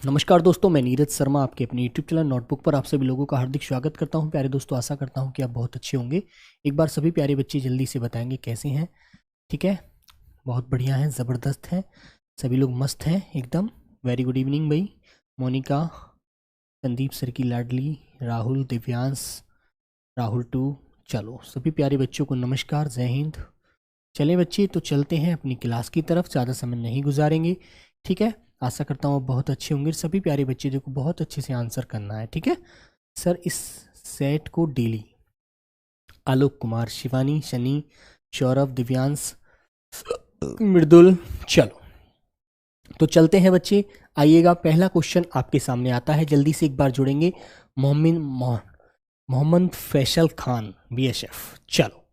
नमस्कार दोस्तों, मैं नीरज शर्मा आपके अपने यूट्यूब चैनल नोटबुक पर आप सभी लोगों का हार्दिक स्वागत करता हूं। प्यारे दोस्तों, आशा करता हूं कि आप बहुत अच्छे होंगे। एक बार सभी प्यारे बच्चे जल्दी से बताएंगे कैसे हैं। ठीक है, बहुत बढ़िया हैं, ज़बरदस्त हैं, सभी लोग मस्त हैं एकदम। वेरी गुड इवनिंग भाई। मोनिका, संदीप सर की लाडली, राहुल, दिव्यांश, राहुल टू। चलो सभी प्यारे बच्चों को नमस्कार, जय हिंद। चलें बच्चे, तो चलते हैं अपनी क्लास की तरफ, ज़्यादा समय नहीं गुजारेंगे। ठीक है, आशा करता हूँ आप बहुत अच्छे होंगे। सभी प्यारे बच्चे जो को बहुत अच्छे से आंसर करना है। ठीक है सर, इस सेट को डेली। आलोक कुमार, शिवानी, शनि, सौरभ, दिव्यांश, मृदुल। चलो तो चलते हैं बच्चे, आइएगा। पहला क्वेश्चन आपके सामने आता है, जल्दी से एक बार जुड़ेंगे। मोहम्मद फैसल खान, BSF। चलो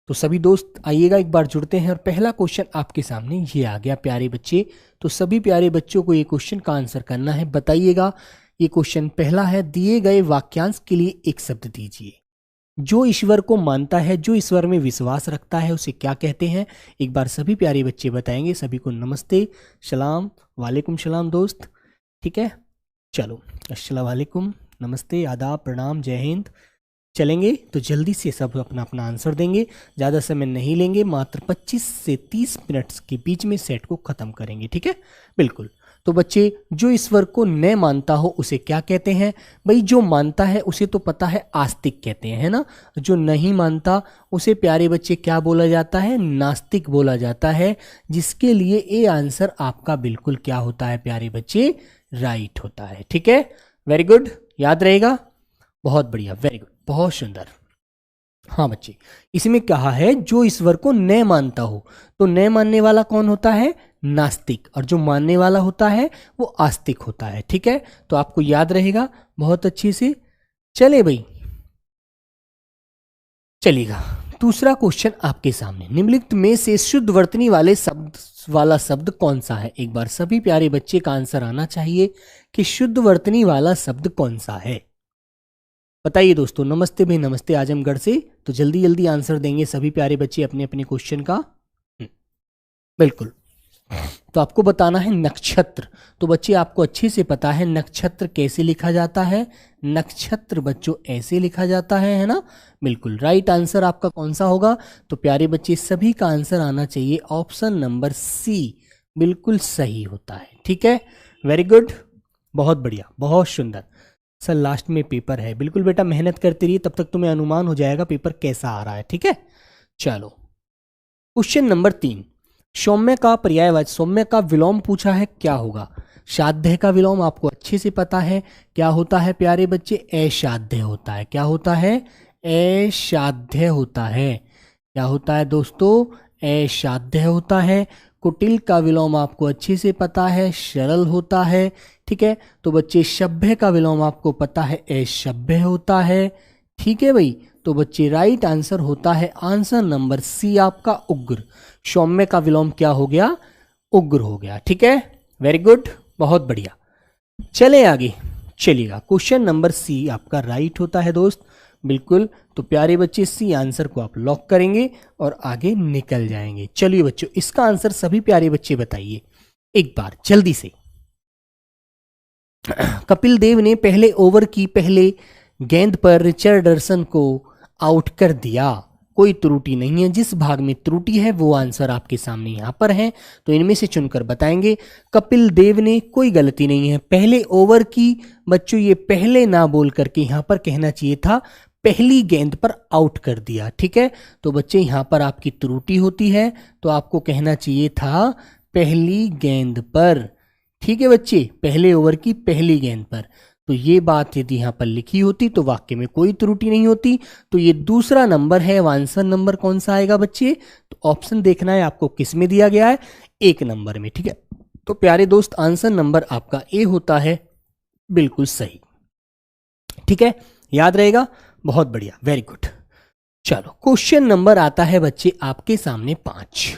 तो सभी दोस्त आइएगा, एक बार जुड़ते हैं। और पहला क्वेश्चन आपके सामने ये आ गया प्यारे बच्चे। तो सभी प्यारे बच्चों को ये क्वेश्चन का आंसर करना है। बताइएगा, ये क्वेश्चन पहला है, दिए गए वाक्यांश के लिए एक शब्द दीजिए। जो ईश्वर को मानता है, जो ईश्वर में विश्वास रखता है, उसे क्या कहते हैं? एक बार सभी प्यारे बच्चे बताएंगे। सभी को नमस्ते, सलाम, वालेकुम सलाम दोस्त। ठीक है, चलो अस्सलाम वालेकुम, नमस्ते, आदाब, प्रणाम, जय हिंद। चलेंगे तो जल्दी से सब अपना अपना आंसर देंगे, ज़्यादा समय नहीं लेंगे, मात्र 25 से 30 मिनट के बीच में सेट को ख़त्म करेंगे। ठीक है, बिल्कुल। तो बच्चे, जो ईश्वर को न मानता हो उसे क्या कहते हैं? भाई जो मानता है उसे तो पता है, आस्तिक कहते हैं, है ना। जो नहीं मानता उसे प्यारे बच्चे क्या बोला जाता है? नास्तिक बोला जाता है। जिसके लिए ये आंसर आपका बिल्कुल क्या होता है प्यारे बच्चे? राइट होता है। ठीक है, वेरी गुड, याद रहेगा, बहुत बढ़िया, वेरी गुड, बहुत सुंदर। हाँ बच्चे, इसमें कहा है जो ईश्वर को न मानता हो, तो न मानने वाला कौन होता है? नास्तिक। और जो मानने वाला होता है वो आस्तिक होता है। ठीक है, तो आपको याद रहेगा बहुत अच्छे से। चले भाई, चलेगा। दूसरा क्वेश्चन आपके सामने, निम्नलिखित में से शुद्ध वर्तनी वाले शब्द कौन सा है? एक बार सभी प्यारे बच्चे का आंसर आना चाहिए कि शुद्ध वर्तनी वाला शब्द कौन सा है। बताइए दोस्तों। नमस्ते भाई, नमस्ते आजमगढ़ से। तो जल्दी जल्दी आंसर देंगे सभी प्यारे बच्चे अपने अपने क्वेश्चन का। बिल्कुल, तो आपको बताना है नक्षत्र। तो बच्चे आपको अच्छे से पता है नक्षत्र कैसे लिखा जाता है। नक्षत्र बच्चों ऐसे लिखा जाता है ना। बिल्कुल राइट आंसर आपका कौन सा होगा? तो प्यारे बच्चे सभी का आंसर आना चाहिए ऑप्शन नंबर सी, बिल्कुल सही होता है। ठीक है, वेरी गुड, बहुत बढ़िया, बहुत सुंदर। सर लास्ट में पेपर है, बिल्कुल बेटा मेहनत करते रहिए, तब तक तुम्हें अनुमान हो जाएगा पेपर कैसा आ रहा है। ठीक है, चलो क्वेश्चन नंबर 3, सौम्य का पर्यायवाची, सौम्य का विलोम पूछा है, क्या होगा? साध्य का विलोम आपको अच्छे से पता है क्या होता है प्यारे बच्चे? असाध्य होता है। क्या होता है? असाध्य होता है। क्या होता है दोस्तों? असाध्य होता है। कुटिल का विलोम आपको अच्छे से पता है, सरल होता है। ठीक है, तो बच्चे सभ्य का विलोम आपको पता है, असभ्य होता है। ठीक है भाई, तो बच्चे राइट आंसर होता है आंसर नंबर सी आपका, उग्र। सौम्य का विलोम क्या हो गया? उग्र हो गया। ठीक है, वेरी गुड, बहुत बढ़िया। चले आगे, चलिएगा। क्वेश्चन नंबर सी आपका राइट होता है दोस्त, बिल्कुल। तो प्यारे बच्चे सी आंसर को आप लॉक करेंगे और आगे निकल जाएंगे। चलिए बच्चों, इसका आंसर सभी प्यारे बच्चे बताइए एक बार जल्दी से। कपिल देव ने पहले ओवर की पहले गेंद पर रिचर्डसन को आउट कर दिया। कोई त्रुटि नहीं है, जिस भाग में त्रुटि है वो आंसर आपके सामने यहां पर है, तो इनमें से चुनकर बताएंगे। कपिल देव ने, कोई गलती नहीं है, पहले ओवर की। बच्चों ये पहले ना बोल करके यहां पर कहना चाहिए था पहली गेंद पर आउट कर दिया। ठीक है, तो बच्चे यहां पर आपकी त्रुटि होती है, तो आपको कहना चाहिए था पहली गेंद पर। ठीक है बच्चे, पहले ओवर की पहली गेंद पर। तो ये बात यदि यहाँ पर लिखी होती तो वाक्य में कोई त्रुटि नहीं होती। तो ये दूसरा नंबर है, आंसर नंबर कौन सा आएगा बच्चे? तो ऑप्शन देखना है आपको किस में दिया गया है, 1 नंबर में। ठीक है, तो प्यारे दोस्त आंसर नंबर आपका ए होता है, बिल्कुल सही। ठीक है, याद रहेगा, बहुत बढ़िया, वेरी गुड। चलो क्वेश्चन नंबर आता है बच्चे आपके सामने 5,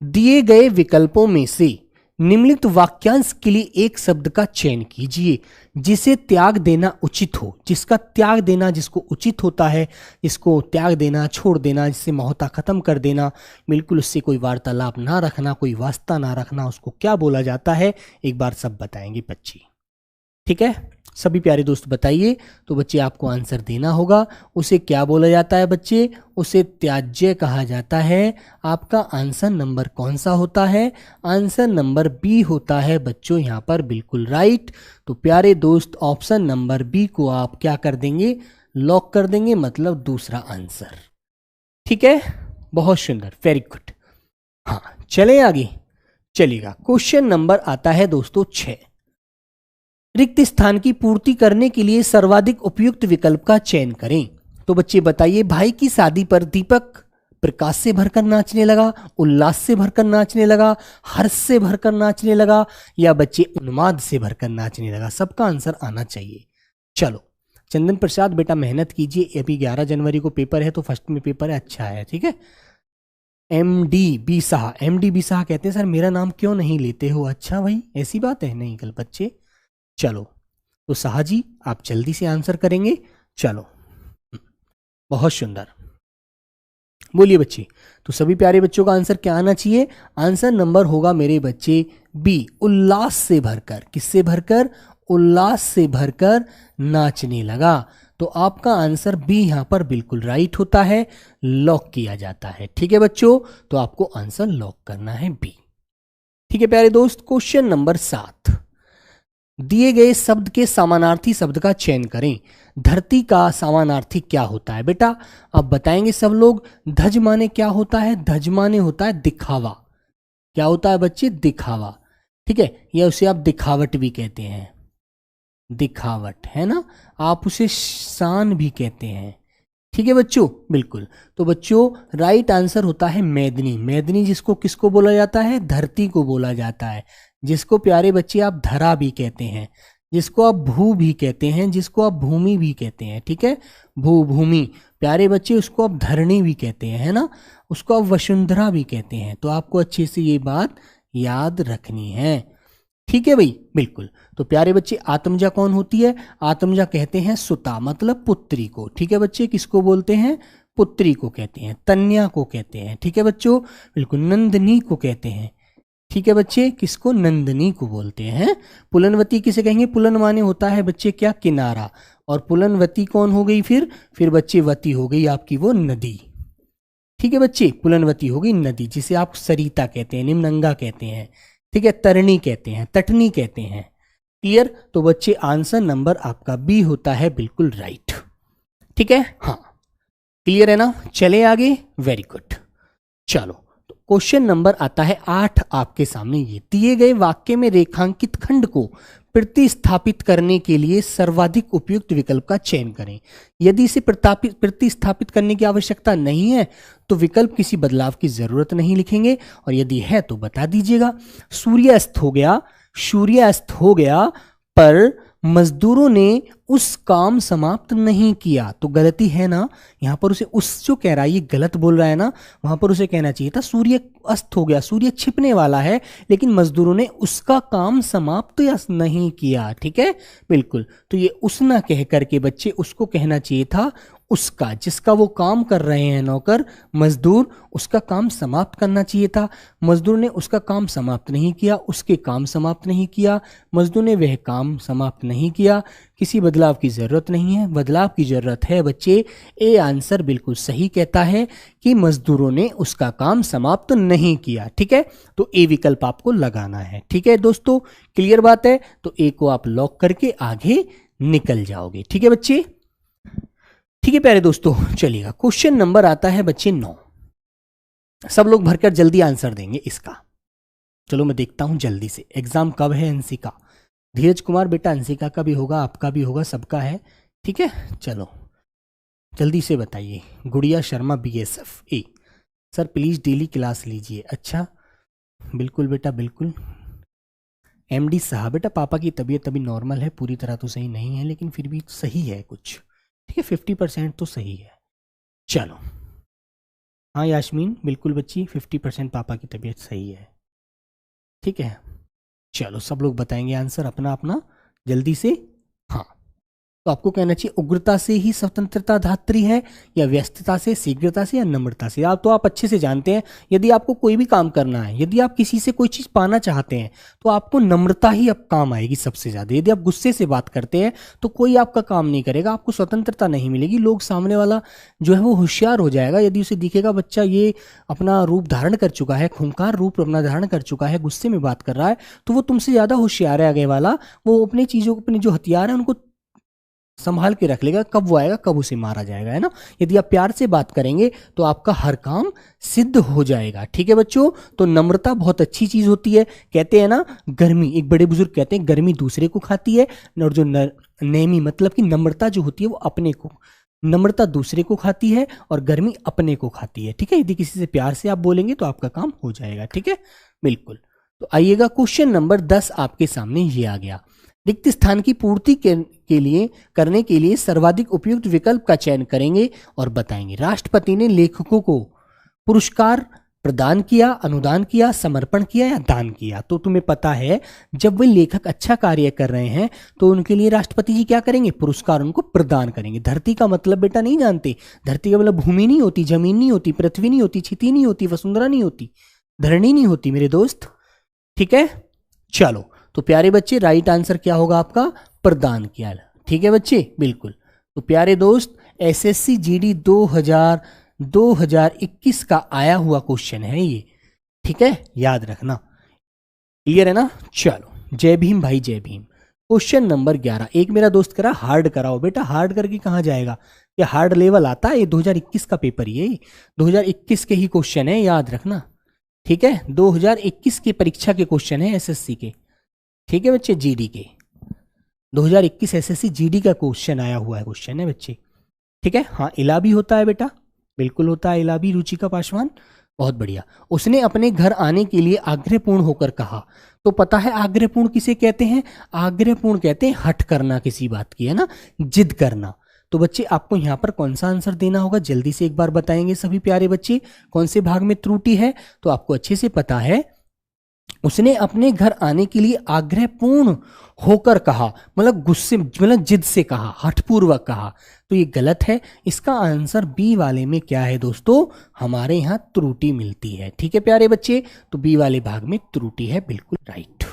दिए गए विकल्पों में से निम्नलिखित वाक्यांश के लिए एक शब्द का चयन कीजिए जिसे त्याग देना उचित हो। जिसका त्याग देना जिसको उचित होता है, इसको त्याग देना, छोड़ देना, जिससे महत्ता खत्म कर देना, बिल्कुल उससे कोई वार्तालाप ना रखना, कोई वास्ता ना रखना, उसको क्या बोला जाता है? एक बार सब बताएंगे बच्चे। ठीक है, सभी प्यारे दोस्त बताइए। तो बच्चे आपको आंसर देना होगा। उसे क्या बोला जाता है बच्चे? उसे त्याज्य कहा जाता है। आपका आंसर नंबर कौन सा होता है? आंसर नंबर बी होता है बच्चों, यहाँ पर बिल्कुल राइट। तो प्यारे दोस्त ऑप्शन नंबर बी को आप क्या कर देंगे? लॉक कर देंगे, मतलब दूसरा आंसर। ठीक है, बहुत सुंदर, वेरी गुड। हाँ, चलें आगे। चलिएगा, क्वेश्चन नंबर आता है दोस्तों 6। रिक्त स्थान की पूर्ति करने के लिए सर्वाधिक उपयुक्त विकल्प का चयन करें। तो बच्चे बताइए, भाई की शादी पर दीपक प्रकाश से भरकर नाचने लगा, उल्लास से भरकर नाचने लगा, हर्ष से भरकर नाचने लगा, या बच्चे उन्माद से भरकर नाचने लगा? सबका आंसर आना चाहिए। चलो चंदन प्रसाद बेटा मेहनत कीजिए, अभी 11 जनवरी को पेपर है, तो फर्स्ट में पेपर है, अच्छा है, ठीक है। MD बी शाह कहते हैं सर मेरा नाम क्यों नहीं लेते हो? अच्छा भाई, ऐसी बात है? नहीं कल बच्चे। चलो, तो शाह जी आप जल्दी से आंसर करेंगे। चलो, बहुत सुंदर, बोलिए बच्चे। तो सभी प्यारे बच्चों का आंसर क्या आना चाहिए? आंसर नंबर होगा मेरे बच्चे बी, उल्लास से भरकर। किससे भरकर? उल्लास से भरकर नाचने लगा। तो आपका आंसर बी यहां पर बिल्कुल राइट होता है, लॉक किया जाता है। ठीक है बच्चों, तो आपको आंसर लॉक करना है बी। ठीक है प्यारे दोस्त, क्वेश्चन नंबर 7। दिए गए शब्द के समानार्थी शब्द का चयन करें। धरती का समानार्थी क्या होता है बेटा? अब बताएंगे सब लोग। धज माने क्या होता है? धज माने होता है दिखावा। क्या होता है बच्चे? दिखावा। ठीक है, या उसे आप दिखावट भी कहते हैं, दिखावट है ना। आप उसे शान भी कहते हैं। ठीक है बच्चों, बिल्कुल। तो बच्चों राइट आंसर होता है मेदनी। मेदनी जिसको किसको बोला जाता है? धरती को बोला जाता है, जिसको प्यारे बच्चे आप धरा भी कहते हैं, जिसको आप भू भी कहते हैं, जिसको आप भूमि भी कहते हैं। ठीक है, भू भूमि प्यारे बच्चे, उसको आप धरणी भी कहते हैं, है ना, उसको आप वसुंधरा भी कहते हैं। तो आपको अच्छे से ये बात याद रखनी है। ठीक है भाई, बिल्कुल। तो प्यारे बच्चे आत्मजा कौन होती है? आत्मजा कहते हैं सुता, मतलब पुत्री को। ठीक है बच्चे, किसको बोलते हैं? पुत्री को कहते हैं, तन्या को कहते हैं। ठीक है बच्चों, बिल्कुल। नंदनी को कहते हैं। ठीक है बच्चे, किसको? नंदनी को बोलते हैं। पुलनवती किसे कहेंगे? पुलन माने होता है बच्चे क्या? किनारा। और पुलनवती कौन हो गई फिर बच्चे वती हो गई आपकी वो नदी। ठीक है बच्चे, पुलनवती हो गई नदी, जिसे आप सरिता कहते हैं, निम्नंगा कहते हैं। ठीक है, तरणी कहते हैं, तटनी कहते हैं। क्लियर? तो बच्चे आंसर नंबर आपका बी होता है बिल्कुल राइट। ठीक है, हाँ क्लियर है ना। चले आगे, वेरी गुड। चलो, क्वेश्चन नंबर आता है 8 आपके सामने। ये दिए गए वाक्य में रेखांकित खंड को प्रतिस्थापित करने के लिए सर्वाधिक उपयुक्त विकल्प का चयन करें। यदि इसे प्रतिस्थापित करने की आवश्यकता नहीं है तो विकल्प किसी बदलाव की जरूरत नहीं लिखेंगे, और यदि है तो बता दीजिएगा। सूर्यास्त हो गया पर मजदूरों ने उस काम समाप्त नहीं किया। तो गलती है ना, यहां पर उसे उस जो कह रहा है ये गलत बोल रहा है ना, वहां पर उसे कहना चाहिए था सूर्य अस्त हो गया, सूर्य छिपने वाला है, लेकिन मजदूरों ने उसका काम समाप्त या नहीं किया। ठीक है, बिल्कुल। तो ये उस ना कह करके बच्चे उसको कहना चाहिए था उसका, जिसका वो काम कर रहे हैं नौकर मजदूर, उसका काम समाप्त करना चाहिए था। मजदूर ने उसका काम समाप्त नहीं किया, उसके काम समाप्त नहीं किया, मजदूर ने वह काम समाप्त नहीं किया। किसी बदलाव की जरूरत नहीं है, बदलाव की जरूरत है बच्चे। ए आंसर बिल्कुल सही कहता है कि मजदूरों ने उसका काम समाप्त नहीं किया। ठीक है, तो ए विकल्प आपको लगाना है। ठीक है दोस्तों, क्लियर बात है। तो ए को आप लॉक करके आगे निकल जाओगे। ठीक है बच्चे, ठीक है प्यारे दोस्तों, चलिएगा क्वेश्चन नंबर आता है बच्चे 9। सब लोग भरकर जल्दी आंसर देंगे इसका। चलो मैं देखता हूं जल्दी से, एग्जाम कब है अंशिका? धीरज कुमार बेटा अंशिका का भी होगा, आपका भी होगा, सबका है। ठीक है, चलो जल्दी से बताइए। गुड़िया Sharma BSF A, sir please daily class लीजिए। अच्छा बिल्कुल बेटा, बिल्कुल। MD साहब बेटा पापा की तबीयत अभी नॉर्मल है, पूरी तरह तो सही नहीं है, लेकिन फिर भी सही है कुछ। ठीक है, 50% तो सही है। चलो, हाँ यास्मीन बिल्कुल बच्ची, 50% पापा की तबीयत सही है। ठीक है, चलो सब लोग बताएंगे आंसर अपना अपना जल्दी से। हाँ, तो आपको कहना चाहिए उग्रता से ही स्वतंत्रता धात्री है, या व्यस्तता से, शीघ्रता से, या नम्रता से। आप अच्छे से जानते हैं, यदि आपको कोई भी काम करना है, यदि आप किसी से कोई चीज़ पाना चाहते हैं, तो आपको नम्रता ही अब काम आएगी सबसे ज़्यादा। यदि आप गुस्से से बात करते हैं तो कोई आपका काम नहीं करेगा, आपको स्वतंत्रता नहीं मिलेगी, लोग सामने वाला जो है वो होशियार हो जाएगा। यदि उसे दिखेगा बच्चा ये अपना रूप धारण कर चुका है, खूंखार रूप अपना धारण कर चुका है, गुस्से में बात कर रहा है, तो वो तुमसे ज़्यादा होशियार है आगे वाला, वो अपनी चीज़ों को, अपने जो हथियार है उनको संभाल के रख लेगा, कब वो आएगा कब उसे मारा जाएगा, है ना। यदि आप प्यार से बात करेंगे तो आपका हर काम सिद्ध हो जाएगा। ठीक है बच्चों, तो नम्रता बहुत अच्छी चीज होती है। कहते हैं ना, गर्मी, एक बड़े बुजुर्ग कहते हैं गर्मी दूसरे को खाती है, और जो नेमी मतलब कि नम्रता जो होती है वो अपने को, नम्रता दूसरे को खाती है और गर्मी अपने को खाती है। ठीक है, यदि किसी से प्यार से आप बोलेंगे तो आपका काम हो जाएगा। ठीक है, बिल्कुल। तो आइएगा, क्वेश्चन नंबर 10 आपके सामने ये आ गया। रिक्त स्थान की पूर्ति करने के लिए सर्वाधिक उपयुक्त विकल्प का चयन करेंगे और बताएंगे। राष्ट्रपति ने लेखकों को पुरस्कार प्रदान किया, अनुदान किया, समर्पण किया या दान किया। तो तुम्हें पता है, जब वे लेखक अच्छा कार्य कर रहे हैं तो उनके लिए राष्ट्रपति जी क्या करेंगे, पुरस्कार उनको प्रदान करेंगे। धरती का मतलब बेटा नहीं जानते, धरती का मतलब भूमि नहीं होती, जमीन नहीं होती, पृथ्वी नहीं होती, क्षिति नहीं होती, वसुंधरा नहीं होती, धरणी नहीं होती मेरे दोस्त। ठीक है, चलो, तो प्यारे बच्चे राइट आंसर क्या होगा आपका, प्रदान किया। ठीक है बच्चे, बिल्कुल। तो प्यारे दोस्त, एसएससी जीडी 2021 का आया हुआ क्वेश्चन है ये। ठीक है, याद रखना, क्लियर है ना। चलो, जय भीम भाई, जय भीम। Question number 11। एक मेरा दोस्त करा हार्ड कराओ। बेटा हार्ड करके कहाँ जाएगा, ये हार्ड लेवल आता है, ये 2021 का पेपर, ये 2021 के ही क्वेश्चन है, याद रखना। ठीक है, 2021 की परीक्षा के क्वेश्चन है एसएससी के। ठीक है बच्चे, जीडी के 2021 एसएससी जीडी का क्वेश्चन आया हुआ है, क्वेश्चन है बच्चे। ठीक है, हाँ, इला भी होता है बेटा, बिल्कुल होता है इला भी, रुचिका पासवान, बहुत बढ़िया। उसने अपने घर आने के लिए आग्रहपूर्ण होकर कहा। तो पता है आग्रहपूर्ण किसे कहते हैं, आग्रहपूर्ण कहते हैं हट करना किसी बात की, है ना, जिद करना। तो बच्चे आपको यहाँ पर कौन सा आंसर देना होगा, जल्दी से एक बार बताएंगे सभी प्यारे बच्चे, कौन से भाग में त्रुटि है। तो आपको अच्छे से पता है, उसने अपने घर आने के लिए आग्रहपूर्ण होकर कहा, मतलब गुस्से, मतलब जिद से कहा, हठपूर्वक कहा। तो ये गलत है। इसका आंसर बी वाले में क्या है दोस्तों, हमारे यहाँ त्रुटि मिलती है। ठीक है प्यारे बच्चे, तो बी वाले भाग में त्रुटि है, बिल्कुल राइट।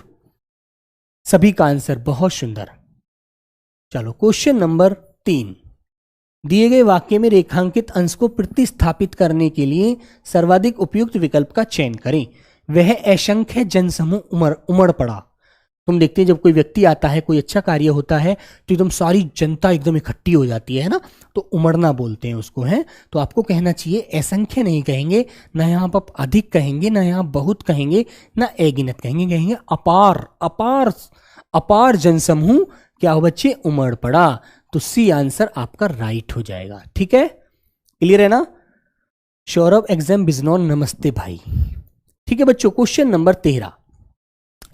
सभी का आंसर बहुत सुंदर। चलो, क्वेश्चन नंबर 3। दिए गए वाक्य में रेखांकित अंश को प्रतिस्थापित करने के लिए सर्वाधिक उपयुक्त विकल्प का चयन करें। वह असंख्य जनसमूह उमड़ पड़ा। तुम देखते हैं जब कोई व्यक्ति आता है, कोई अच्छा कार्य होता है, तो एकदम सारी जनता एकदम इकट्ठी हो जाती है ना, तो उमड़ना बोलते हैं उसको, है। तो आपको कहना चाहिए असंख्य नहीं कहेंगे, ना यहाँ पर अधिक कहेंगे, ना यहाँ बहुत कहेंगे, ना अगिनत कहेंगे, कहेंगे अपार, अपार, अपार जनसमूह क्या हो बच्चे, उमड़ पड़ा। तो सी आंसर आपका राइट हो जाएगा। ठीक है, क्लियर है ना। सौरभ एग्जाम बिजनौर, नमस्ते भाई। ठीक है बच्चों, क्वेश्चन नंबर 13।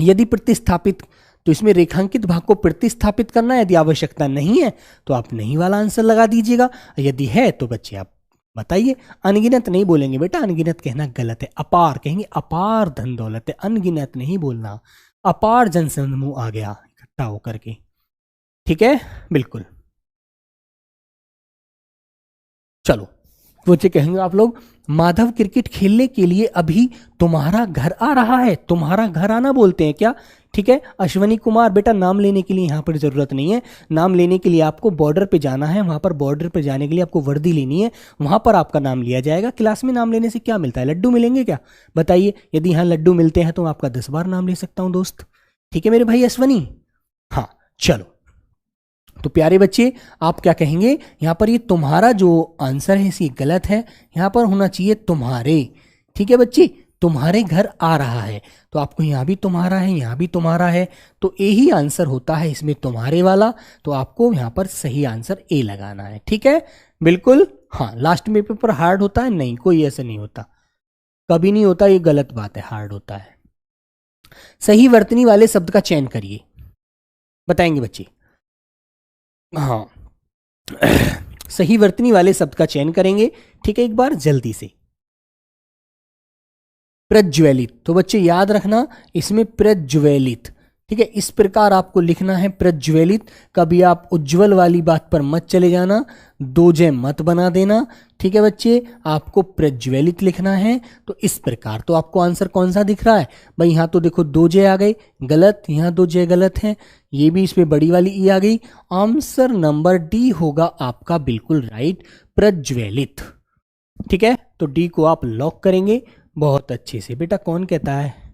यदि प्रतिस्थापित, तो इसमें रेखांकित भाग को प्रतिस्थापित करना है, यदि आवश्यकता नहीं है तो आप नहीं वाला आंसर लगा दीजिएगा, यदि है तो बच्चे आप बताइए। अनगिनत नहीं बोलेंगे बेटा, अनगिनत कहना गलत है, अपार कहेंगे, अपार धन दौलत है, अनगिनत नहीं बोलना। अपार जनसमूह आ गया इकट्ठा होकर के। ठीक है, बिल्कुल। चलो, बच्चे कहेंगे आप लोग, माधव क्रिकेट खेलने के लिए अभी तुम्हारा घर आ रहा है। तुम्हारा घर आना बोलते हैं क्या। ठीक है, अश्वनी कुमार, बेटा नाम लेने के लिए यहाँ पर जरूरत नहीं है। नाम लेने के लिए आपको बॉर्डर पे जाना है, वहां पर बॉर्डर पे जाने के लिए आपको वर्दी लेनी है, वहां पर आपका नाम लिया जाएगा। क्लास में नाम लेने से क्या मिलता है, लड्डू मिलेंगे क्या, बताइए। यदि यहाँ लड्डू मिलते हैं तो आपका 10 बार नाम ले सकता हूँ दोस्त। ठीक है मेरे भाई अश्वनी, हाँ। चलो, तो प्यारे बच्चे आप क्या कहेंगे, यहां पर ये तुम्हारा जो आंसर है इसी गलत है, यहां पर होना चाहिए तुम्हारे। ठीक है बच्चे, तुम्हारे घर आ रहा है, तो आपको यहां भी तुम्हारा है, यहां भी तुम्हारा है, तो ए ही आंसर होता है इसमें तुम्हारे वाला। तो आपको यहां पर सही आंसर ए लगाना है। ठीक है, बिल्कुल, हाँ। लास्ट में पेपर हार्ड होता है, नहीं, कोई ऐसा नहीं होता, कभी नहीं होता, ये गलत बात है, हार्ड होता है। सही वर्तनी वाले शब्द का चयन करिए, बताएंगे बच्चे। हाँ, सही वर्तनी वाले शब्द का चयन करेंगे। ठीक है, एक बार जल्दी से। प्रज्वलित, तो बच्चे याद रखना इसमें प्रज्वलित। ठीक है, इस प्रकार आपको लिखना है प्रज्वलित। कभी आप उज्जवल वाली बात पर मत चले जाना, दो जय मत बना देना। ठीक है बच्चे, आपको प्रज्वलित लिखना है। तो इस प्रकार, तो आपको आंसर कौन सा दिख रहा है भाई? यहाँ तो देखो दो जय आ गई, गलत, यहाँ दो जय गलत है, ये भी इसमें बड़ी वाली ई आ गई। आंसर नंबर डी होगा आपका बिल्कुल राइट, प्रज्वलित। ठीक है, तो डी को आप लॉक करेंगे बहुत अच्छे से। बेटा कौन कहता है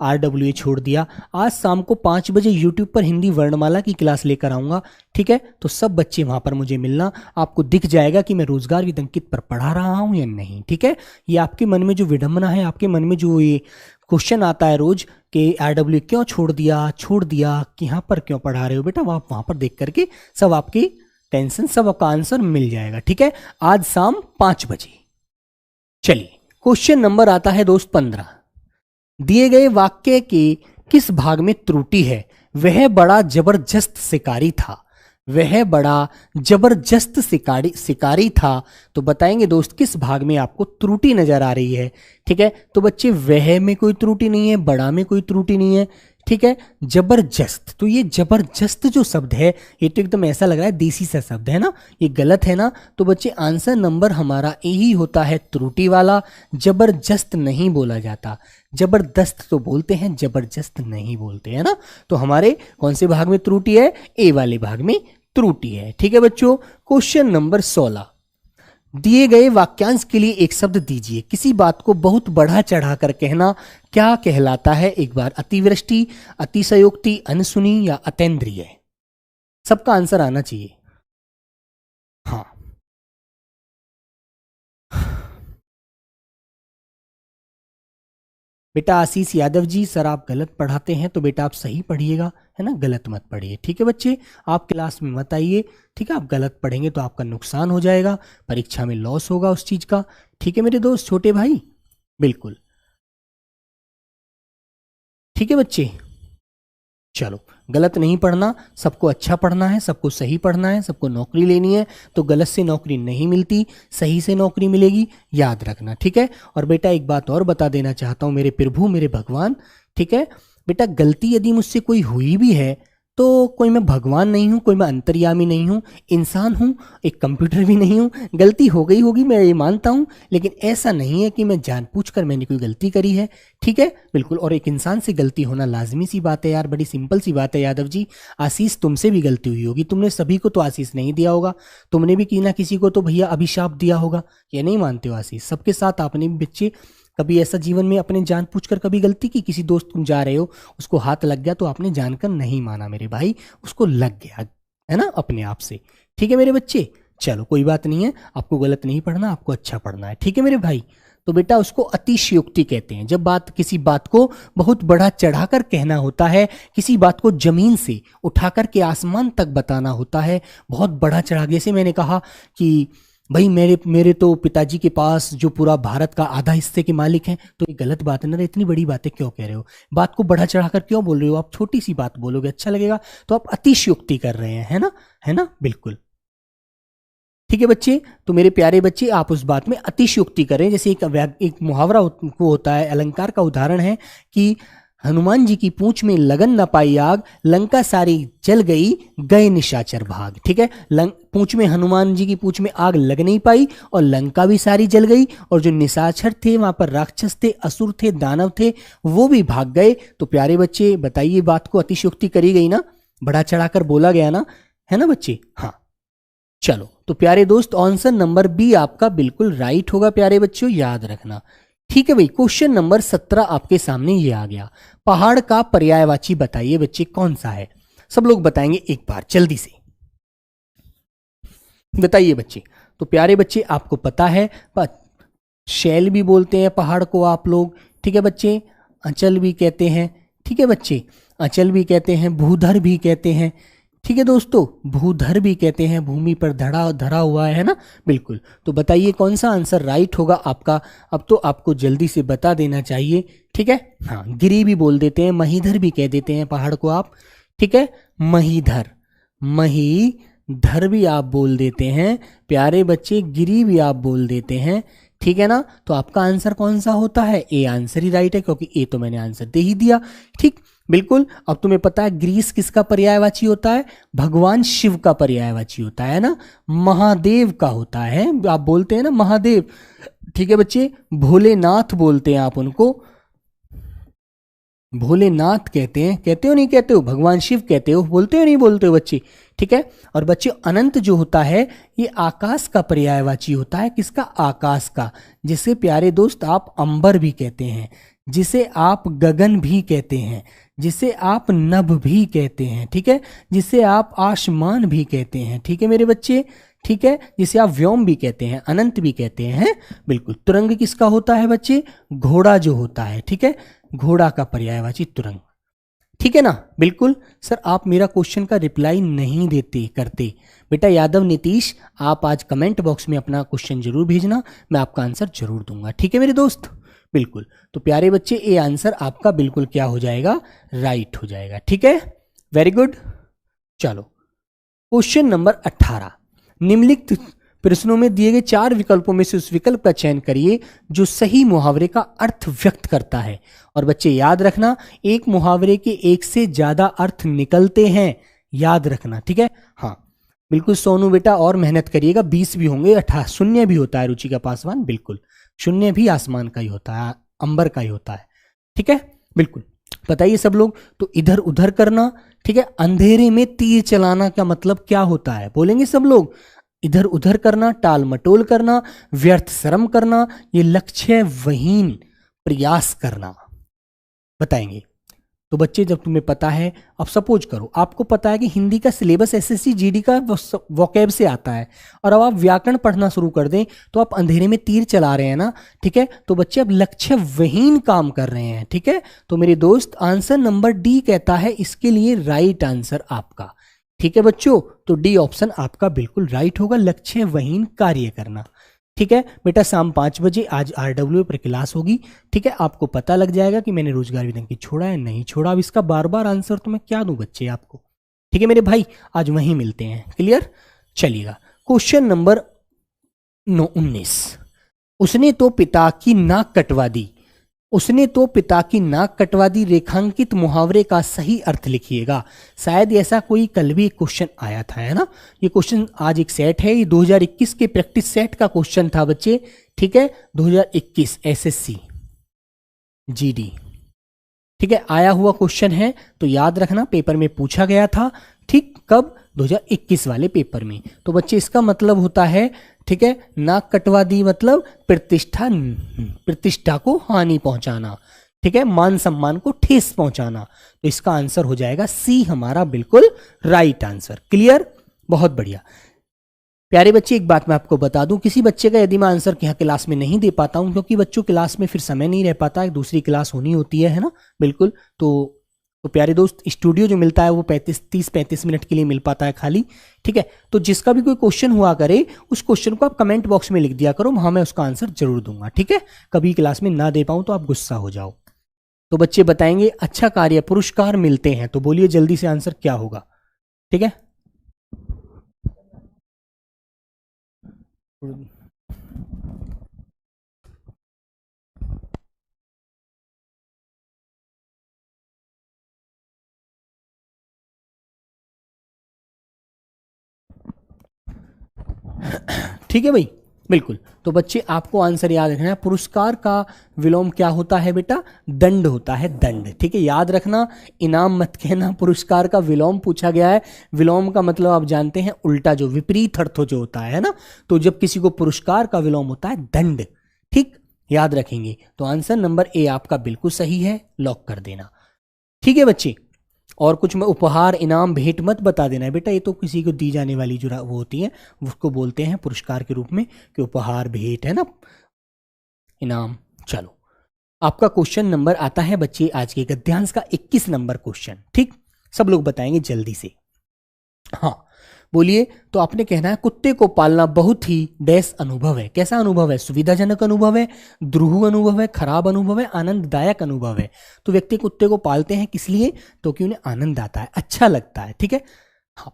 RWA छोड़ दिया? आज शाम को 5 बजे YouTube पर हिंदी वर्णमाला की क्लास लेकर आऊंगा। ठीक है, तो सब बच्चे वहां पर मुझे मिलना, आपको दिख जाएगा कि मैं रोजगार विद अंकित पर पढ़ा रहा हूं या नहीं। ठीक है, ये आपके मन में जो विडंबना है, आपके मन में जो ये क्वेश्चन आता है रोज कि RWA क्यों छोड़ दिया कि यहाँ पर क्यों पढ़ा रहे हो, बेटा आप वहां पर देख करके सब आपकी टेंशन, सब आपका आंसर मिल जाएगा। ठीक है, आज शाम 5 बजे। चलिए, क्वेश्चन नंबर आता है दोस्त 15। दिए गए वाक्य के किस भाग में त्रुटि है? वह बड़ा जबरदस्त शिकारी था। वह बड़ा जबरदस्त शिकारी था। तो बताएंगे दोस्त किस भाग में आपको त्रुटि नजर आ रही है। ठीक है, तो बच्चे वह में कोई त्रुटि नहीं है, बड़ा में कोई त्रुटि नहीं है। ठीक है, जबरदस्त, तो ये जबरदस्त जो शब्द है ये तो एकदम ऐसा लग रहा है देसी सा शब्द है ना, ये गलत है ना। तो बच्चे आंसर नंबर हमारा ए ही होता है त्रुटि वाला। जबरदस्त नहीं बोला जाता, जबरदस्त तो बोलते हैं, जबरदस्त नहीं बोलते हैं ना। तो हमारे कौन से भाग में त्रुटि है? ए वाले भाग में त्रुटि है। ठीक है बच्चों, क्वेश्चन नंबर 16। दिए गए वाक्यांश के लिए एक शब्द दीजिए। किसी बात को बहुत बढ़ा चढ़ाकर कहना क्या कहलाता है? एक बार, अतिवृष्टि, अतिशयोक्ति, अनसुनी या अतेंद्रिय? सबका आंसर आना चाहिए। हाँ, बेटा आशीष यादव जी, सर आप गलत पढ़ाते हैं, तो बेटा आप सही पढ़िएगा, है ना, गलत मत पढ़िए। ठीक है बच्चे, आप क्लास में मत आइए। ठीक है, आप गलत पढ़ेंगे तो आपका नुकसान हो जाएगा, परीक्षा में लॉस होगा उस चीज का। ठीक है मेरे दोस्त, छोटे भाई, बिल्कुल। ठीक है बच्चे, चलो, गलत नहीं पढ़ना, सबको अच्छा पढ़ना है, सबको सही पढ़ना है, सबको नौकरी लेनी है। तो गलत से नौकरी नहीं मिलती, सही से नौकरी मिलेगी, याद रखना। ठीक है, और बेटा एक बात और बता देना चाहता हूं, मेरे प्रभु, मेरे भगवान। ठीक है बेटा, गलती यदि मुझसे कोई हुई भी है तो कोई मैं भगवान नहीं हूं, कोई मैं अंतर्यामी नहीं हूं, इंसान हूं, एक कंप्यूटर भी नहीं हूं। गलती हो गई होगी, मैं ये मानता हूं, लेकिन ऐसा नहीं है कि मैं जानबूझकर मैंने कोई गलती करी है। ठीक है, बिल्कुल, और एक इंसान से गलती होना लाजमी सी बात है यार, बड़ी सिंपल सी बात है। यादव जी, आशीष तुमसे भी गलती हुई होगी, तुमने सभी को तो आशीष नहीं दिया होगा, तुमने भी किसी ना किसी को तो भैया अभिशाप दिया होगा। ये नहीं मानते हो आशीष? सबके साथ आपने भी बच्चे कभी ऐसा जीवन में अपने जानबूझकर कभी गलती की? किसी दोस्त तुम जा रहे हो, उसको हाथ लग गया तो आपने जानकर नहीं माना मेरे भाई, उसको लग गया, है ना, अपने आप से। ठीक है मेरे बच्चे, चलो कोई बात नहीं है, आपको गलत नहीं पढ़ना, आपको अच्छा पढ़ना है। ठीक है मेरे भाई, तो बेटा उसको अतिशयोक्ति कहते हैं, जब किसी बात को बहुत बढ़ा चढ़ाकर कहना होता है, किसी बात को जमीन से उठाकर के आसमान तक बताना होता है, बहुत बढ़ा चढ़ा। जैसे मैंने कहा कि भाई मेरे तो पिताजी के पास जो पूरा भारत का आधा हिस्से के मालिक हैं, तो ये गलत बात है ना, इतनी बड़ी बातें क्यों कह रहे हो, बात को बढ़ा चढ़ाकर क्यों बोल रहे हो, आप छोटी सी बात बोलोगे अच्छा लगेगा, तो आप अतिशयोक्ति कर रहे हैं, है ना, बिल्कुल। ठीक है बच्चे, तो मेरे प्यारे बच्चे आप उस बात में अतिशयोक्ति करें। जैसे एक मुहावरा होता है, अलंकार का उदाहरण है कि हनुमान जी की पूंछ में लगन न पाई आग, लंका सारी जल गई, गए निशाचर भाग। ठीक है, पूंछ में, हनुमान जी की पूंछ में आग लग नहीं पाई और लंका भी सारी जल गई, और जो निशाचर थे वहां पर राक्षस थे, असुर थे, दानव थे, वो भी भाग गए। तो प्यारे बच्चे बताइए, बात को अतिशयोक्ति करी गई ना, बढ़ा चढ़ाकर बोला गया ना, है ना बच्चे? हाँ, चलो, तो प्यारे दोस्त आंसर नंबर बी आपका बिल्कुल राइट होगा प्यारे बच्चों, याद रखना। ठीक है भाई, क्वेश्चन नंबर 17 आपके सामने ये आ गया। पहाड़ का पर्यायवाची बताइए बच्चे कौन सा है? सब लोग बताएंगे एक बार जल्दी से, बताइए बच्चे। तो प्यारे बच्चे आपको पता है, शैल भी बोलते हैं पहाड़ को आप लोग। ठीक है बच्चे, अचल भी कहते हैं। ठीक है बच्चे, अचल भी कहते हैं, भूधर भी कहते हैं। ठीक है दोस्तों, भूधर भी कहते हैं, भूमि पर धरा हुआ है ना, बिल्कुल। तो बताइए कौन सा आंसर राइट होगा आपका? अब तो आपको जल्दी से बता देना चाहिए। ठीक है, हाँ, गिरी भी बोल देते हैं, महीधर भी कह देते हैं पहाड़ को आप। ठीक है, महीधर भी आप बोल देते हैं प्यारे बच्चे, गिरी भी आप बोल देते हैं। ठीक है ना, तो आपका आंसर कौन सा होता है? ए आंसर ही राइट है, क्योंकि ए तो मैंने आंसर दे ही दिया। ठीक, बिल्कुल। अब तुम्हें पता है ग्रीस किसका पर्यायवाची होता है? भगवान शिव का पर्यायवाची होता है ना, महादेव का होता है। आप बोलते हैं ना महादेव, ठीक है बच्चे, भोलेनाथ बोलते हैं आप उनको, भोलेनाथ कहते हैं, कहते हो नहीं कहते हो? भगवान शिव कहते हो, बोलते हो नहीं बोलते हो बच्चे? ठीक है। और बच्चे अनंत जो होता है ये आकाश का पर्यायवाची होता है। किसका? आकाश का, जिसे प्यारे दोस्त आप अंबर भी कहते हैं, जिसे आप गगन भी कहते हैं, जिसे आप नभ भी कहते हैं, ठीक है, जिसे आप आसमान भी कहते हैं, ठीक है मेरे बच्चे, ठीक है, जिसे आप व्योम भी कहते हैं, अनंत भी कहते हैं। बिल्कुल। तुरंग किसका होता है बच्चे? घोड़ा जो होता है, ठीक है, घोड़ा का पर्यायवाची तुरंग, ठीक है ना। बिल्कुल। सर आप मेरा क्वेश्चन का रिप्लाई नहीं देते करते। बेटा यादव नीतीश, आप आज कमेंट बॉक्स में अपना क्वेश्चन जरूर भेजना, मैं आपका आंसर जरूर दूंगा, ठीक है मेरे दोस्त। बिल्कुल। तो प्यारे बच्चे ये आंसर आपका बिल्कुल क्या हो जाएगा? राइट हो जाएगा, ठीक है, वेरी गुड। चलो क्वेश्चन नंबर 18, निम्नलिखित प्रश्नों में दिए गए 4 विकल्पों में से उस विकल्प का चयन करिए जो सही मुहावरे का अर्थ व्यक्त करता है। और बच्चे याद रखना, एक मुहावरे के एक से ज्यादा अर्थ निकलते हैं, याद रखना, ठीक है। हाँ बिल्कुल सोनू बेटा, और मेहनत करिएगा, 20 भी होंगे, 18 शून्य भी होता है रुचिका पासवान, बिल्कुल शून्य भी आसमान का ही होता है, अंबर का ही होता है, ठीक है। बिल्कुल बताइए सब लोग। तो इधर उधर करना, ठीक है, अंधेरे में तीर चलाना का मतलब क्या होता है? बोलेंगे सब लोग। इधर उधर करना, टाल मटोल करना, व्यर्थ श्रम करना, ये लक्ष्य वहीन प्रयास करना, बताएंगे। तो बच्चे जब तुम्हें पता है, अब सपोज करो आपको पता है कि हिंदी का सिलेबस एसएससी जीडी का वोकैब से आता है, और अब आप व्याकरण पढ़ना शुरू कर दें, तो आप अंधेरे में तीर चला रहे हैं ना, ठीक है। तो बच्चे अब लक्ष्य वहीन काम कर रहे हैं, ठीक है। तो मेरे दोस्त आंसर नंबर डी कहता है इसके लिए राइट आंसर आपका, ठीक है बच्चों। तो डी ऑप्शन आपका बिल्कुल राइट होगा, लक्ष्य वहीन कार्य करना, ठीक है बेटा। शाम 5 बजे आज RW पर क्लास होगी, ठीक है। आपको पता लग जाएगा कि मैंने रोजगार विधन की छोड़ा है नहीं छोड़ा। अब इसका बार बार आंसर तो मैं क्या दूं बच्चे आपको, ठीक है मेरे भाई, आज वहीं मिलते हैं, क्लियर। चलिएगा क्वेश्चन नंबर 19, उसने तो पिता की नाक कटवा दी, उसने तो पिता की नाक कटवा दी, रेखांकित मुहावरे का सही अर्थ लिखिएगा। शायद ऐसा कोई कल भी एक क्वेश्चन आया था, है ना। ये क्वेश्चन आज एक सेट है, ये 2021 के प्रैक्टिस सेट का क्वेश्चन था बच्चे, ठीक है, 2021 SSC GD, ठीक है, आया हुआ क्वेश्चन है। तो याद रखना पेपर में पूछा गया था, ठीक, कब? 2021 वाले पेपर में। तो बच्चे इसका मतलब होता है, ठीक है, नाक कटवा दी मतलब प्रतिष्ठा को हानि पहुंचाना, ठीक है, मान सम्मान को ठेस पहुंचाना। तो इसका आंसर हो जाएगा सी हमारा बिल्कुल राइट आंसर, क्लियर, बहुत बढ़िया। प्यारे बच्चे एक बात मैं आपको बता दूं, किसी बच्चे का यदि मैं आंसर यहाँ क्लास में नहीं दे पाता हूं, क्योंकि बच्चों क्लास में फिर समय नहीं रह पाता है, दूसरी क्लास होनी होती है ना, बिल्कुल। तो प्यारे दोस्त स्टूडियो जो मिलता है वो 30-35 मिनट के लिए मिल पाता है खाली, ठीक है। तो जिसका भी कोई क्वेश्चन हुआ करे उस क्वेश्चन को आप कमेंट बॉक्स में लिख दिया करो, वहां मैं उसका आंसर जरूर दूंगा, ठीक है। कभी क्लास में ना दे पाऊं तो आप गुस्सा हो जाओ। तो बच्चे बताएंगे अच्छा कार्य पुरस्कार मिलते हैं, तो बोलिए जल्दी से आंसर क्या होगा, ठीक है। ठीक है भाई, बिल्कुल। तो बच्चे आपको आंसर याद रखना है, पुरस्कार का विलोम क्या होता है बेटा? दंड होता है, दंड, ठीक है, याद रखना, इनाम मत कहना, पुरस्कार का विलोम पूछा गया है। विलोम का मतलब आप जानते हैं उल्टा, जो विपरीत अर्थ जो होता है ना। तो जब किसी को पुरस्कार का विलोम होता है दंड, ठीक, याद रखेंगे। तो आंसर नंबर ए आपका बिल्कुल सही है, लॉक कर देना, ठीक है बच्चे। और कुछ में उपहार इनाम भेंट मत बता देना है बेटा, ये तो किसी को दी जाने वाली जो वो होती है उसको बोलते हैं पुरस्कार के रूप में, कि उपहार भेंट है ना, इनाम। चलो आपका क्वेश्चन नंबर आता है बच्चे आज के गद्यांश का 21 नंबर क्वेश्चन, ठीक, सब लोग बताएंगे जल्दी से। हाँ बोलिए। तो आपने कहना है कुत्ते को पालना बहुत ही डैश अनुभव है। कैसा अनुभव है? सुविधाजनक अनुभव है, द्रुह अनुभव है, खराब अनुभव है, आनंददायक अनुभव है। तो व्यक्ति कुत्ते को पालते हैं किस लिए? तो कि उन्हें आनंद आता है, अच्छा लगता है, ठीक है। हाँ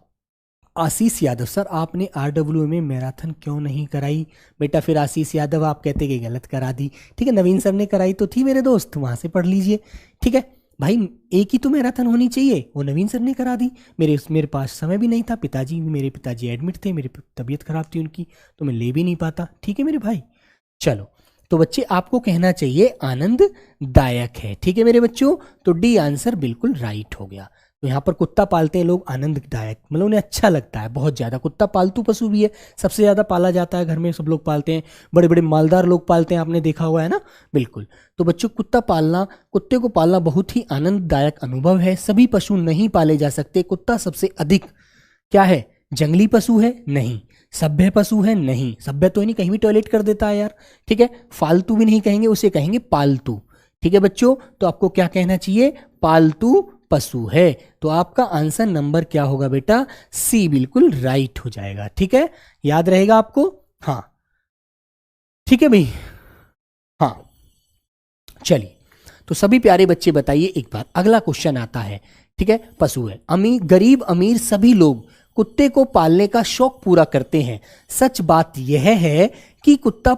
आशीष यादव, सर आपने RW में मैराथन क्यों नहीं कराई? बेटा फिर आशीष यादव आप कहते कि गलत करा दी, ठीक है, नवीन सर ने कराई तो थी मेरे दोस्त, वहां से पढ़ लीजिए, ठीक है। भाई एक ही तो मैराथन होनी चाहिए, वो नवीन सर ने करा दी। मेरे पास समय भी नहीं था, मेरे पिताजी एडमिट थे, मेरी तबीयत खराब थी उनकी, तो मैं ले भी नहीं पाता। ठीक है मेरे भाई, चलो। तो बच्चे आपको कहना चाहिए आनंददायक है। ठीक है मेरे बच्चों, तो डी आंसर बिल्कुल राइट हो गया। तो यहाँ पर कुत्ता पालते हैं लोग आनंददायक, मतलब उन्हें अच्छा लगता है बहुत ज़्यादा। कुत्ता पालतू पशु भी है, सबसे ज़्यादा पाला जाता है घर में, सब लोग पालते हैं, बड़े बड़े मालदार लोग पालते हैं, आपने देखा हुआ है ना। बिल्कुल। तो बच्चों कुत्ते को पालना बहुत ही आनंददायक अनुभव है। सभी पशु नहीं पाले जा सकते। कुत्ता सबसे अधिक क्या है, जंगली पशु है? नहीं। सभ्य पशु है? नहीं। सभ्य तो नहीं, कहीं भी टॉयलेट कर देता है यार। ठीक है, फालतू भी नहीं कहेंगे, उसे कहेंगे पालतू। ठीक है बच्चों, तो आपको क्या कहना चाहिए, पालतू पशु है। तो आपका आंसर नंबर क्या होगा बेटा, सी बिल्कुल राइट हो जाएगा। ठीक है, याद रहेगा आपको? हाँ ठीक है भाई, हाँ चलिए। तो सभी प्यारे बच्चे बताइए एक बार, अगला क्वेश्चन आता है। ठीक है, पशु है, अमीर गरीब अमीर सभी लोग कुत्ते को पालने का शौक पूरा करते हैं। सच बात यह है कि कुत्ता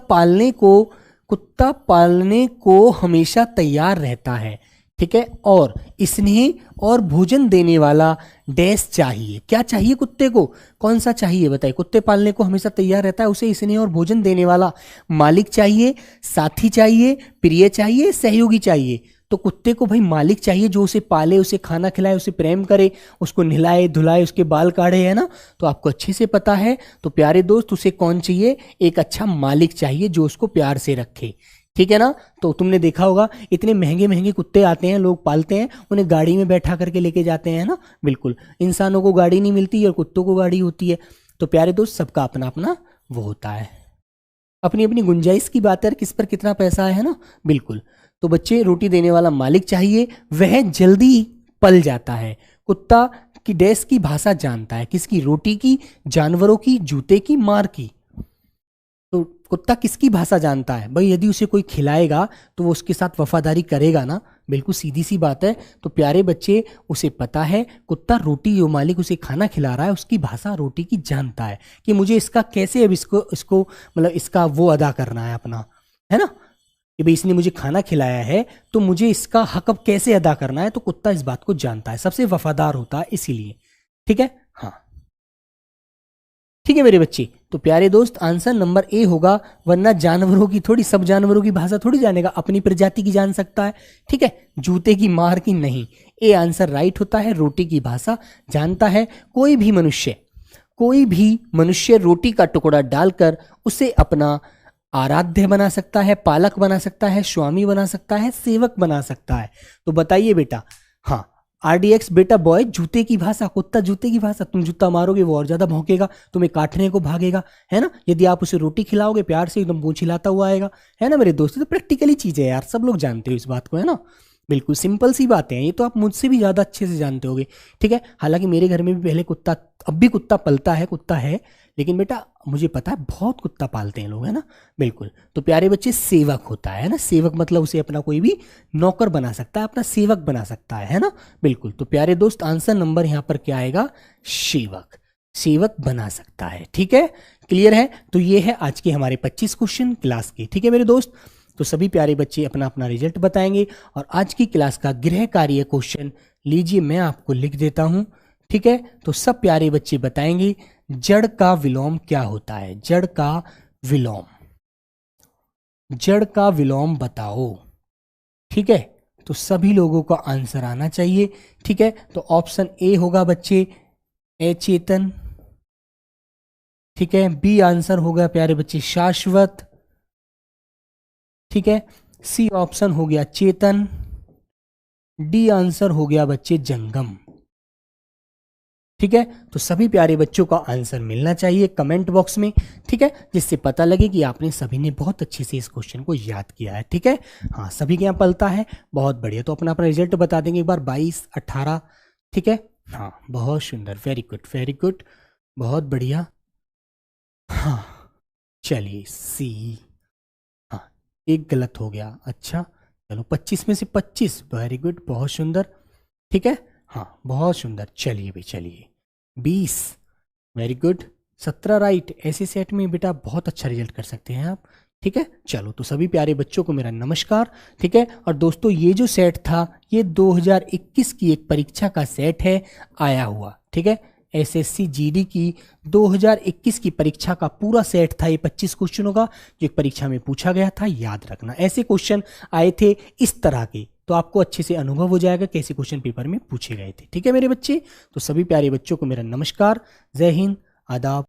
पालने को हमेशा तैयार रहता है। ठीक है, और स्नेह और भोजन देने वाला डैश चाहिए। क्या चाहिए कुत्ते को, कौन सा चाहिए बताइए? कुत्ते पालने को हमेशा तैयार रहता है, उसे स्नेह और भोजन देने वाला मालिक चाहिए, साथी चाहिए, प्रिय चाहिए, सहयोगी चाहिए। तो कुत्ते को भाई मालिक चाहिए, जो उसे पाले, उसे खाना खिलाए, उसे प्रेम करे, उसको नहलाए धुलाए, उसके बाल काढ़े, है ना। तो आपको अच्छे से पता है। तो प्यारे दोस्त, उसे कौन चाहिए, एक अच्छा मालिक चाहिए जो उसको प्यार से रखे। ठीक है ना। तो तुमने देखा होगा इतने महंगे महंगे कुत्ते आते हैं, लोग पालते हैं, उन्हें गाड़ी में बैठा करके लेके जाते हैं ना। बिल्कुल, इंसानों को गाड़ी नहीं मिलती और कुत्तों को गाड़ी होती है। तो प्यारे दोस्त, सबका अपना अपना वो होता है, अपनी अपनी गुंजाइश की बात है, किस पर कितना पैसा है ना। बिल्कुल। तो बच्चे, रोटी देने वाला मालिक चाहिए, वह जल्दी पल जाता है। कुत्ता की डैश की भाषा जानता है, किसकी, रोटी की, जानवरों की, जूते की, मार की। तो कुत्ता किसकी भाषा जानता है भाई? यदि उसे कोई खिलाएगा तो वो उसके साथ वफादारी करेगा ना। बिल्कुल सीधी सी बात है। तो प्यारे बच्चे, उसे पता है कुत्ता रोटी, जो मालिक उसे खाना खिला रहा है उसकी भाषा रोटी की जानता है, कि मुझे इसका कैसे अब इसको इसको मतलब इसका वो अदा करना है अपना, है ना, कि भाई इसने मुझे खाना खिलाया है तो मुझे इसका हक अब कैसे अदा करना है। तो कुत्ता इस बात को जानता है, सबसे वफादार होता है इसीलिए। ठीक है, हाँ ठीक है मेरे बच्चे। तो प्यारे दोस्त, आंसर नंबर ए होगा, वरना जानवरों की थोड़ी, सब जानवरों की भाषा थोड़ी जानेगा, अपनी प्रजाति की जान सकता है। ठीक है, जूते की, मार की नहीं। ए आंसर राइट होता है, रोटी की भाषा जानता है। कोई भी मनुष्य रोटी का टुकड़ा डालकर उसे अपना आराध्य बना सकता है, पालक बना सकता है, स्वामी बना सकता है, सेवक बना सकता है। तो बताइए बेटा, हाँ RDX बेटा बॉय, जूते की भाषा, कुत्ता जूते की भाषा, तुम जूता मारोगे वो और ज्यादा भौंकेगा, तुम्हें काटने को भागेगा, है ना। यदि आप उसे रोटी खिलाओगे प्यार से, एकदम पूंछ हिलाता हुआ आएगा, है ना मेरे दोस्तों। तो प्रैक्टिकली चीज है यार, सब लोग जानते हो इस बात को, है ना। बिल्कुल सिंपल सी बातें हैं, ये तो आप मुझसे भी ज्यादा अच्छे से जानते होगे। ठीक है, हालांकि मेरे घर में भी पहले कुत्ता, अब भी कुत्ता पलता है, कुत्ता है, लेकिन बेटा मुझे पता है बहुत कुत्ता पालते हैं लोग, है ना। बिल्कुल। तो प्यारे बच्चे, सेवक होता है ना, सेवक मतलब उसे अपना कोई भी नौकर बना सकता है, अपना सेवक बना सकता है ना। बिल्कुल। तो प्यारे दोस्त, आंसर नंबर यहाँ पर क्या आएगा, सेवक, सेवक बना सकता है। ठीक है, क्लियर है। तो ये है आज के हमारे 25 क्वेश्चन क्लास के। ठीक है मेरे दोस्त, तो सभी प्यारे बच्चे अपना अपना रिजल्ट बताएंगे, और आज की क्लास का गृह कार्य क्वेश्चन लीजिए, मैं आपको लिख देता हूं। ठीक है, तो सब प्यारे बच्चे बताएंगे, जड़ का विलोम क्या होता है, जड़ का विलोम, जड़ का विलोम बताओ। ठीक है, तो सभी लोगों का आंसर आना चाहिए। ठीक है, तो ऑप्शन ए होगा बच्चे अचेतन। ठीक है, बी आंसर होगा प्यारे बच्चे शाश्वत। ठीक है, सी ऑप्शन हो गया चेतन, डी आंसर हो गया बच्चे जंगम। ठीक है, तो सभी प्यारे बच्चों का आंसर मिलना चाहिए कमेंट बॉक्स में। ठीक है, जिससे पता लगे कि आपने सभी ने बहुत अच्छे से इस क्वेश्चन को याद किया है। ठीक है, हाँ सभी के यहाँ पलता है, बहुत बढ़िया। तो अपना अपना रिजल्ट बता देंगे एक बार, 22, 18। ठीक है, हाँ बहुत सुंदर, वेरी गुड वेरी गुड, बहुत बढ़िया। हाँ चलिए, सी, हाँ एक गलत हो गया, अच्छा चलो 25 में से 25, वेरी गुड, बहुत सुंदर। ठीक है, हाँ बहुत सुंदर, चलिए भाई चलिए। 20, वेरी गुड, 17 राइट। ऐसे सेट में बेटा बहुत अच्छा रिजल्ट कर सकते हैं आप। ठीक है। चलो तो सभी प्यारे बच्चों को मेरा नमस्कार। ठीक है। और दोस्तों ये जो सेट था ये 2021 की एक परीक्षा का सेट है आया हुआ। ठीक है। एसएससी जीडी की 2021 की परीक्षा का पूरा सेट था ये 25 क्वेश्चनों का, जो एक परीक्षा में पूछा गया था। याद रखना ऐसे क्वेश्चन आए थे इस तरह के, तो आपको अच्छे से अनुभव हो जाएगा कैसे क्वेश्चन पेपर में पूछे गए थे। ठीक है मेरे बच्चे। तो सभी प्यारे बच्चों को मेरा नमस्कार, जय हिंद, आदाब।